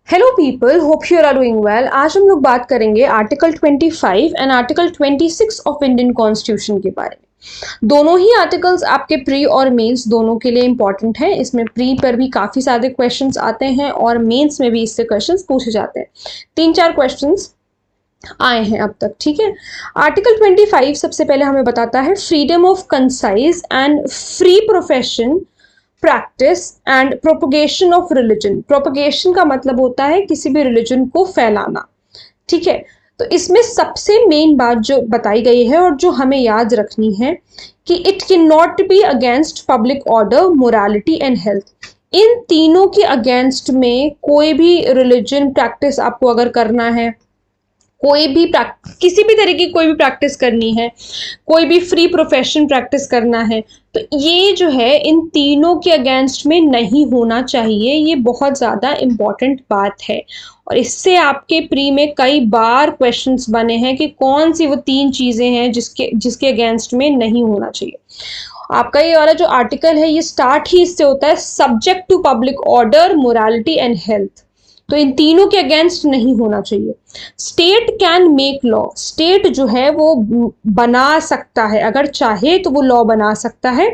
Hello people, hope you are doing well. आज हम लोग बात करेंगे article 25 and article 26 of Indian constitution के बारे में। दोनों ही आर्टिकल्स आपके प्री और मेंस दोनों के लिए इंपॉर्टेंट हैं। इसमें प्री पर भी काफ़ी सारे क्वेश्चंस आते हैं और मेंस में भी इससे क्वेश्चंस पूछे जाते हैं। 3-4 क्वेश्चंस आए हैं अब तक, ठीक है। आर्टिकल 25 सबसे पहले हमें बताता है freedom of concise and free profession, practice and propagation of religion. Propagation का मतलब होता है किसी भी रिलीजन को फैलाना, ठीक है। तो इसमें सबसे मेन बात जो बताई गई है और जो हमें याद रखनी है कि it can not be against public order, morality and health. इन तीनों के अगेंस्ट में कोई भी रिलीजन प्रैक्टिस आपको अगर करना है, कोई भी किसी भी तरह की कोई भी प्रैक्टिस करनी है, कोई भी फ्री प्रोफेशन प्रैक्टिस करना है, तो ये जो है इन तीनों के अगेंस्ट में नहीं होना चाहिए। ये बहुत ज़्यादा इम्पॉर्टेंट बात है और इससे आपके प्री में कई बार क्वेश्चंस बने हैं कि कौन सी वो 3 चीज़ें हैं जिसके अगेंस्ट में नहीं होना चाहिए। आपका ये वाला जो आर्टिकल है ये स्टार्ट ही इससे होता है, subject to public order, morality and health. तो इन तीनों के अगेंस्ट नहीं होना चाहिए। State can make law, state जो है वो बना सकता है, अगर चाहे तो वो लॉ बना सकता है,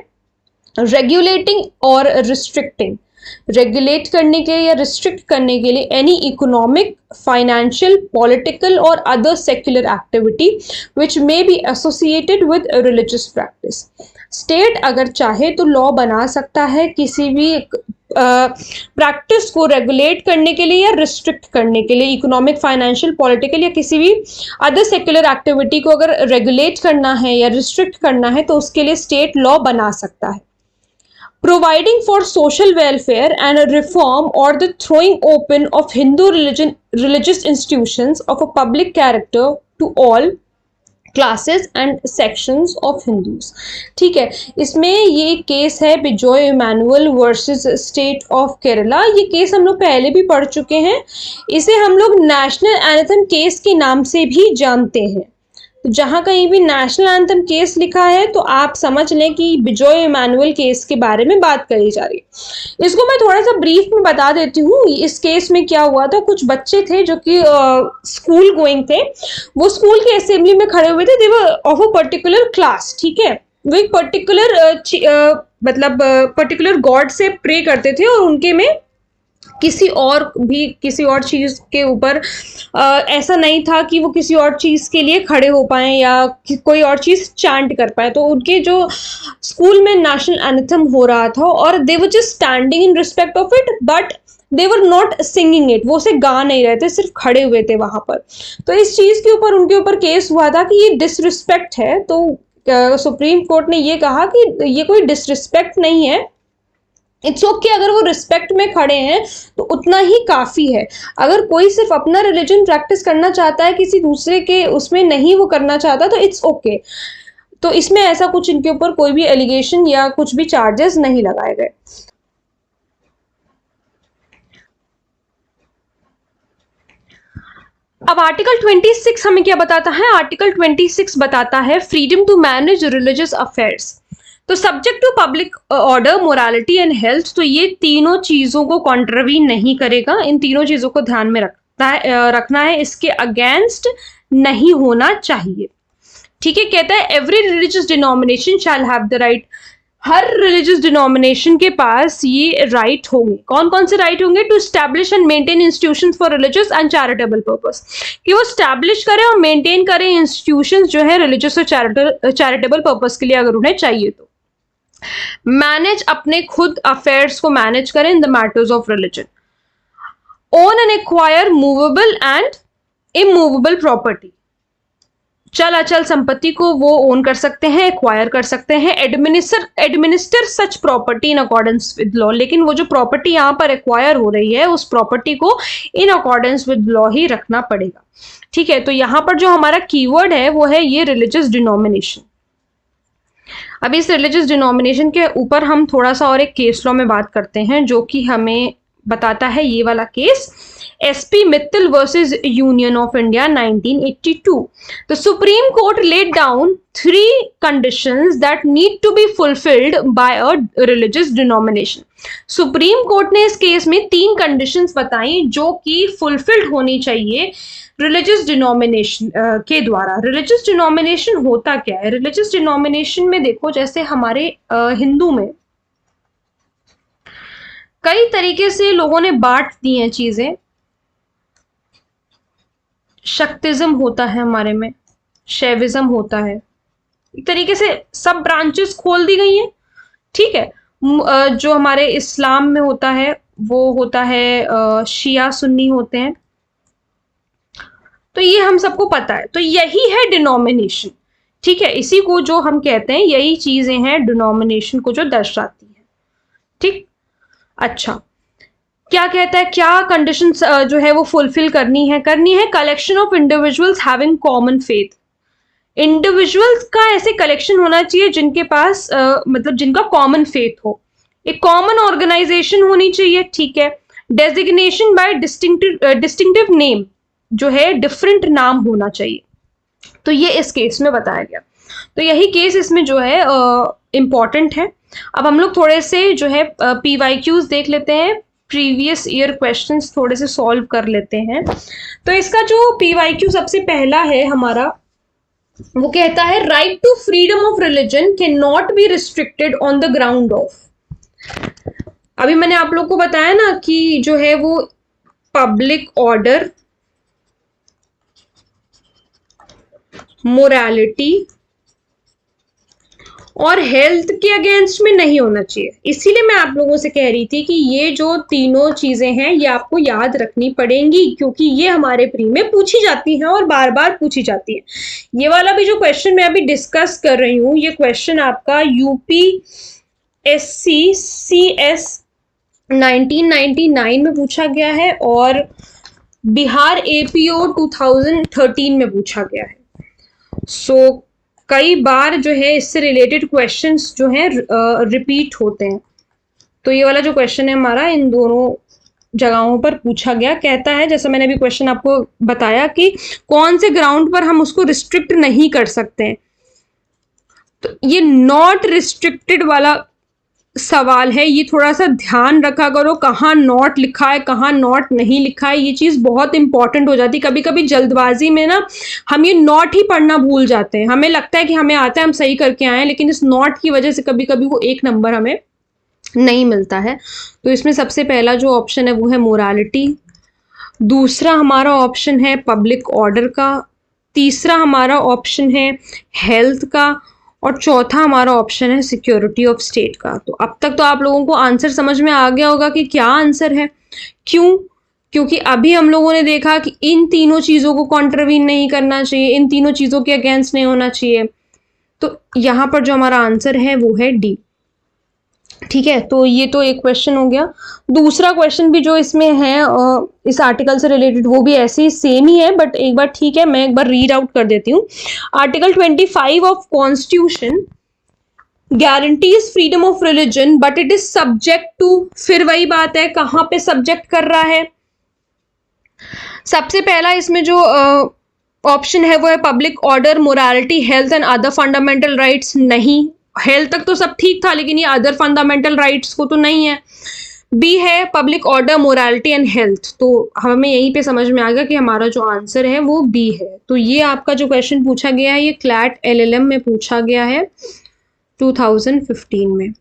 रेगुलेटिंग और रिस्ट्रिक्टिंग, रेगुलेट करने के लिए या रिस्ट्रिक्ट करने के लिए एनी इकोनॉमिक, फाइनेंशियल, पॉलिटिकल और other secular activity which may be associated with religious practice. State अगर चाहे तो लॉ बना सकता है किसी भी प्रैक्टिस को रेगुलेट करने के लिए या रिस्ट्रिक्ट करने के लिए, इकोनॉमिक, फाइनेंशियल, पॉलिटिकल या किसी भी अदर सेक्युलर एक्टिविटी को अगर रेगुलेट करना है या रिस्ट्रिक्ट करना है तो उसके लिए स्टेट लॉ बना सकता है। Providing for social welfare and a reform or the throwing open of Hindu religious institutions of a public character to all classes and sections of Hindus, ठीक है। इसमें ये केस है Bijoe Emmanuel versus state of Kerala. ये case हम लोग पहले भी पढ़ चुके हैं। इसे हम लोग नेशनल एंथम केस के नाम से भी जानते हैं। तो जहाँ कहीं भी नेशनल एंथम केस लिखा है तो आप समझ लें कि बिजॉय इमैनुअल केस के बारे में बात करी जा रही है। इसको मैं थोड़ा सा ब्रीफ में बता देती हूँ। इस केस में क्या हुआ था, कुछ बच्चे थे जो कि स्कूल गोइंग थे, वो स्कूल के असेंबली में खड़े हुए थे, they were of a particular class, ठीक है। वो एक पर्टिकुलर मतलब पर्टिकुलर गॉड से प्रे करते थे और उनके में किसी और चीज के ऊपर ऐसा नहीं था कि वो किसी और चीज के लिए खड़े हो पाए या कोई और चीज चांट कर पाए। तो उनके जो स्कूल में नेशनल एंथम हो रहा था और they were just standing in respect of it, but they were not singing it. वो उसे गा नहीं रहे थे, सिर्फ खड़े हुए थे वहां पर। तो इस चीज के ऊपर उनके ऊपर केस हुआ था कि ये डिसरिस्पेक्ट है। तो सुप्रीम कोर्ट ने ये कहा कि ये कोई डिसरिस्पेक्ट नहीं है, इट्स ओके अगर वो रिस्पेक्ट में खड़े हैं तो उतना ही काफ़ी है। अगर कोई सिर्फ अपना रिलीजन प्रैक्टिस करना चाहता है, किसी दूसरे के उसमें नहीं वो करना चाहता, तो इट्स ओके। तो इसमें ऐसा कुछ इनके ऊपर कोई भी एलिगेशन या कुछ भी चार्जेस नहीं लगाए गए। अब आर्टिकल 26 हमें क्या बताता है? आर्टिकल 26 बताता है freedom to manage religious affairs. तो subject to public order, morality and health, तो ये तीनों चीज़ों को कॉन्ट्रवीन नहीं करेगा। इन तीनों चीज़ों को ध्यान में रखना है, इसके अगेंस्ट नहीं होना चाहिए, ठीक है। कहता है every religious denomination shall have the right, her religious denomination के पास ये राइट होंगे। कौन कौन से राइट होंगे? To establish and maintain institutions for religious and charitable purpose, कि वो स्टैब्लिश करें और मेंटेन करें इंस्टीट्यूशंस जो है रिलीजियस और चैरिटेबल पर्पस के लिए अगर उन्हें चाहिए तो। मैनेज, अपने खुद अफेयर्स को मैनेज करें in the matters of religion. Own and acquire movable and immovable property, चल अचल संपत्ति को वो ओन कर सकते हैं, एक्वायर कर सकते हैं। Administer such property in accordance with law, लेकिन वो जो प्रॉपर्टी यहाँ पर एक्वायर हो रही है उस प्रॉपर्टी को इन अकॉर्डेंस विद लॉ ही रखना पड़ेगा, ठीक है। तो यहाँ पर जो हमारा कीवर्ड है वो है ये रिलीजियस डिनोमिनेशन। अब इस रिलीजियस डिनोमिनेशन के ऊपर हम थोड़ा सा और एक केस लॉ में बात करते हैं जो कि हमें बताता है ये वाला case, SP Mittal versus Union of India 1982. The Supreme Court laid down 3 conditions that need to be fulfilled by a religious denomination. Supreme court ने इस केस में 3 कंडीशंस बताई जो कि फुलफिल्ड होनी चाहिए रिलीजियस डिनोमिनेशन के द्वारा। रिलीजियस डिनोमिनेशन होता क्या है? रिलीजियस डिनोमिनेशन में देखो, जैसे हमारे हिंदू में कई तरीके से लोगों ने बांट दी हैं चीजें। शक्तिज्म होता है हमारे में, शैविज्म होता है, एक तरीके से सब ब्रांचेस खोल दी गई हैं, ठीक है। जो हमारे इस्लाम में होता है वो होता है शिया सुन्नी होते हैं, तो ये हम सबको पता है। तो यही है डिनोमिनेशन, ठीक है। इसी को जो हम कहते हैं, यही चीजें हैं डिनोमिनेशन को जो दर्शाती है, ठीक। अच्छा, क्या कहता है, क्या कंडीशंस जो है वो फुलफिल करनी है? Collection of individuals having common faith. Individuals का ऐसे कलेक्शन होना चाहिए जिनके पास मतलब जिनका कॉमन फेथ हो। एक कॉमन ऑर्गेनाइजेशन होनी चाहिए, ठीक है। डेजिग्नेशन बाय डिस्टिंक्टिव नेम, जो है डिफरेंट नाम होना चाहिए। तो ये इस केस में बताया गया। तो यही केस इसमें जो है इम्पॉर्टेंट है। अब हम लोग थोड़े से जो है PYQs देख लेते हैं, प्रीवियस ईयर क्वेश्चंस थोड़े से सॉल्व कर लेते हैं। तो इसका जो PYQ सबसे पहला है हमारा, वो कहता है right to freedom of religion can not be restricted on the ground of. अभी मैंने आप लोग को बताया ना कि जो है वो पब्लिक ऑर्डर, मोरालिटी और हेल्थ के अगेंस्ट में नहीं होना चाहिए। इसीलिए मैं आप लोगों से कह रही थी कि ये जो तीनों चीजें हैं ये आपको याद रखनी पड़ेंगी, क्योंकि ये हमारे प्री में पूछी जाती हैं और बार बार पूछी जाती है। ये वाला भी जो क्वेश्चन मैं अभी डिस्कस कर रही हूँ, ये क्वेश्चन आपका UPSC CS 1999 में पूछा गया है और बिहार APO 2013 में पूछा गया है। सो कई बार जो है इससे रिलेटेड क्वेश्चंस जो हैं रिपीट होते हैं। तो ये वाला जो क्वेश्चन है हमारा इन दोनों जगहों पर पूछा गया। कहता है, जैसा मैंने अभी क्वेश्चन आपको बताया, कि कौन से ग्राउंड पर हम उसको रिस्ट्रिक्ट नहीं कर सकते हैं। तो ये नॉट रिस्ट्रिक्टेड वाला सवाल है, ये थोड़ा सा ध्यान रखा करो, कहाँ नॉट लिखा है कहाँ नॉट नहीं लिखा है, ये चीज़ बहुत इंपॉर्टेंट हो जाती है। कभी कभी जल्दबाजी में ना हम ये नॉट ही पढ़ना भूल जाते हैं। हमें लगता है कि हमें आता है, हम सही करके आए हैं, लेकिन इस नॉट की वजह से कभी कभी वो 1 नंबर हमें नहीं मिलता है। तो इसमें सबसे पहला जो ऑप्शन है वो है मोरालिटी, दूसरा हमारा ऑप्शन है पब्लिक ऑर्डर का, तीसरा हमारा ऑप्शन है हेल्थ का, और चौथा हमारा ऑप्शन है सिक्योरिटी ऑफ स्टेट का। तो अब तक तो आप लोगों को आंसर समझ में आ गया होगा कि क्या आंसर है। क्यों? क्योंकि अभी हम लोगों ने देखा कि इन तीनों चीज़ों को कॉन्ट्रवीन नहीं करना चाहिए, इन तीनों चीज़ों के अगेंस्ट नहीं होना चाहिए। तो यहाँ पर जो हमारा आंसर है वो है D, ठीक है। तो ये तो एक क्वेश्चन हो गया। दूसरा क्वेश्चन भी जो इसमें है इस आर्टिकल से रिलेटेड, वो भी ऐसे ही सेम ही है, बट एक बार ठीक है मैं एक बार रीड आउट कर देती हूँ। Article 25 of constitution guarantees freedom of religion but it is subject to, फिर वही बात है कहाँ पे सब्जेक्ट कर रहा है। सबसे पहला इसमें जो ऑप्शन है वो है public order, morality, health and other fundamental rights. नहीं, हेल्थ तक तो सब ठीक था, लेकिन ये अदर फंडामेंटल राइट्स को तो नहीं है। बी है public order, morality and health. तो हमें यहीं पे समझ में आ गया कि हमारा जो आंसर है वो बी है। तो ये आपका जो क्वेश्चन पूछा गया है ये क्लैट LLM में पूछा गया है 2015 में,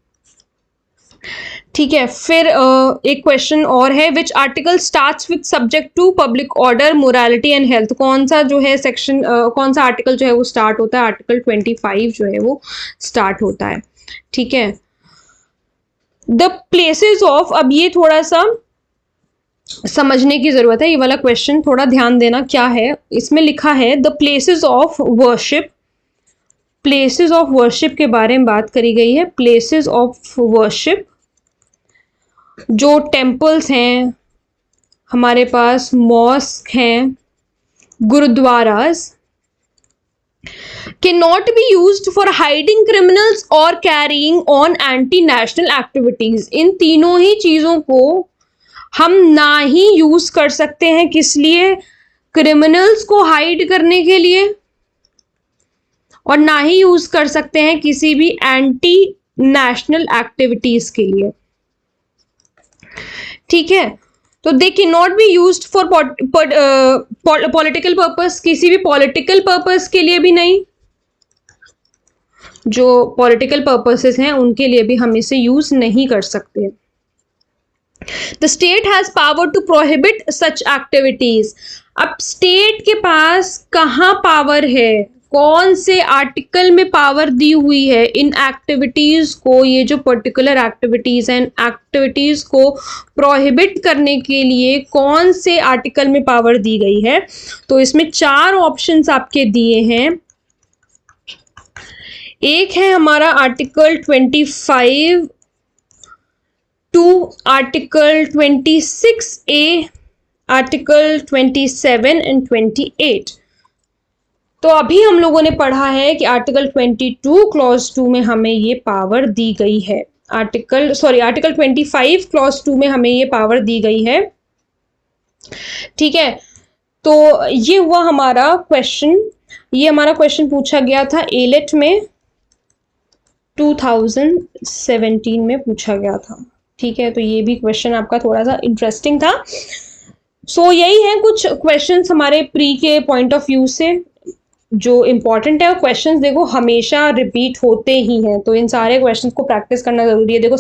ठीक है। फिर एक क्वेश्चन और है, which article starts with subject to public order, morality and health. कौन सा जो है सेक्शन, कौन सा आर्टिकल जो है वो स्टार्ट होता है? आर्टिकल 25 जो है वो स्टार्ट होता है, ठीक है। द प्लेसेस ऑफ, अब ये थोड़ा सा समझने की जरूरत है, ये वाला क्वेश्चन थोड़ा ध्यान देना। क्या है इसमें लिखा है? The places of worship, places of worship के बारे में बात करी गई है। प्लेसेस ऑफ वर्शिप, जो टेम्पल्स हैं हमारे पास, मॉस्क हैं, gurudwaras, can not be used for hiding criminals और carrying on anti national activities. इन तीनों ही चीजों को हम ना ही यूज कर सकते हैं, किस लिए? क्रिमिनल्स को हाइड करने के लिए, और ना ही यूज कर सकते हैं किसी भी एंटी नेशनल एक्टिविटीज के लिए। ठीक है, तो they can not be used for political purpose, किसी भी पॉलिटिकल पर्पस के लिए भी नहीं, जो पॉलिटिकल पर्पसेस हैं उनके लिए भी हम इसे यूज नहीं कर सकते। The state has power to prohibit such activities. अब स्टेट के पास कहाँ पावर है, कौन से आर्टिकल में पावर दी हुई है इन एक्टिविटीज को, ये जो पर्टिकुलर एक्टिविटीज हैं, एक्टिविटीज को प्रोहिबिट करने के लिए कौन से आर्टिकल में पावर दी गई है? तो इसमें 4 ऑप्शंस आपके दिए हैं। एक है हमारा article 25 to article 26A, article 27 and 28। तो अभी हम लोगों ने पढ़ा है कि आर्टिकल 22 क्लॉज 2 में हमें ये पावर दी गई है। आर्टिकल 25 क्लॉज 2 में हमें ये पावर दी गई है। ठीक है, तो ये हुआ हमारा क्वेश्चन। ये हमारा क्वेश्चन पूछा गया था एलेट में 2017 में पूछा गया था। ठीक है, तो ये भी क्वेश्चन आपका थोड़ा सा इंटरेस्टिंग था। सो यही है कुछ क्वेश्चंस हमारे प्री के पॉइंट ऑफ व्यू से जो इम्पॉर्टेंट है। और क्वेश्चंस देखो हमेशा रिपीट होते ही हैं, तो इन सारे क्वेश्चंस को प्रैक्टिस करना जरूरी है। देखो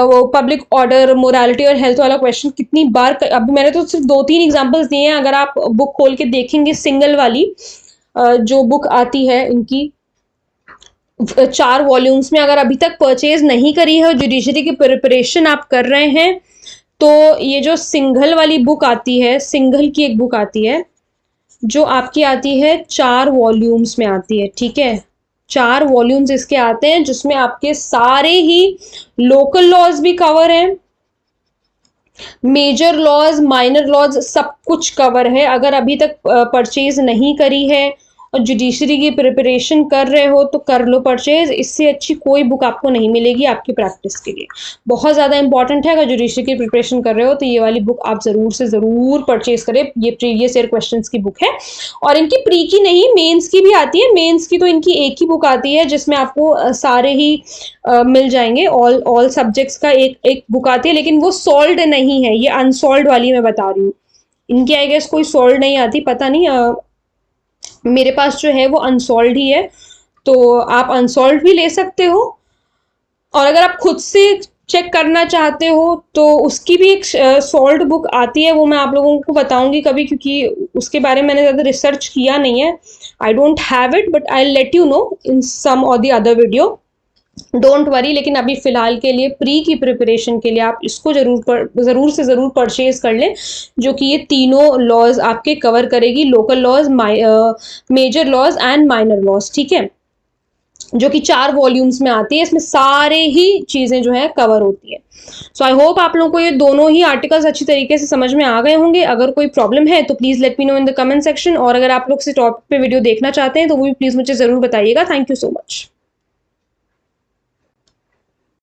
वो पब्लिक ऑर्डर, मोरालिटी और हेल्थ वाला क्वेश्चन कितनी बार, अभी मैंने तो सिर्फ 2-3 एग्जांपल्स दिए हैं। अगर आप बुक खोल के देखेंगे, सिंगल वाली जो बुक आती है इनकी 4 वॉल्यूम्स में, अगर अभी तक परचेज नहीं करी है और जुडिशरी की प्रिपरेशन आप कर रहे हैं, तो ये जो सिंगल वाली बुक आती है, सिंगल की एक बुक आती है जो आपकी आती है 4 वॉल्यूम्स में आती है। ठीक है, 4 वॉल्यूम्स इसके आते हैं जिसमें आपके सारे ही लोकल लॉज भी कवर हैं, मेजर लॉज, माइनर लॉज, सब कुछ कवर है। अगर अभी तक परचेज नहीं करी है और जुडिशरी की प्रिपरेशन कर रहे हो तो कर लो परचेज। इससे अच्छी कोई बुक आपको नहीं मिलेगी आपकी प्रैक्टिस के लिए। बहुत ज़्यादा इंपॉर्टेंट है, अगर जुडिशरी की प्रिपरेशन कर रहे हो तो ये वाली बुक आप ज़रूर से ज़रूर परचेज करें। ये प्रीवियस ईयर क्वेश्चंस की बुक है, और इनकी प्री की नहीं, मेंस की भी आती है। मेंस की तो इनकी एक ही बुक आती है जिसमें आपको सारे ही मिल जाएंगे, ऑल सब्जेक्ट्स का एक बुक आती है, लेकिन वो सॉल्व्ड नहीं है। ये अनसॉल्व्ड वाली मैं बता रही हूँ। इनकी आई गेस कोई सॉल्व नहीं आती, पता नहीं। मेरे पास जो है वो अनसॉल्व्ड ही है, तो आप अनसॉल्व्ड भी ले सकते हो। और अगर आप खुद से चेक करना चाहते हो तो उसकी भी एक सॉल्व्ड बुक आती है, वो मैं आप लोगों को बताऊंगी कभी, क्योंकि उसके बारे में मैंने ज़्यादा रिसर्च किया नहीं है। I don't have it, but I let you know in some or the other video, don't worry. लेकिन अभी फिलहाल के लिए प्री की प्रिपरेशन के लिए आप इसको ज़रूर से ज़रूर परचेज कर लें, जो कि ये तीनों लॉज आपके कवर करेगी, local laws, major laws and minor laws. ठीक है, जो कि 4 वॉल्यूम्स में आती है। इसमें सारे ही चीज़ें जो है कवर होती है। सो आई होप आप लोगों को ये दोनों ही आर्टिकल्स अच्छी तरीके से समझ में आ गए होंगे। अगर कोई प्रॉब्लम है तो please let me know in the comment section, और अगर आप लोग इस टॉपिक पे वीडियो देखना चाहते हैं तो वो भी प्लीज़ मुझे ज़रूर बताइएगा। Thank you so much.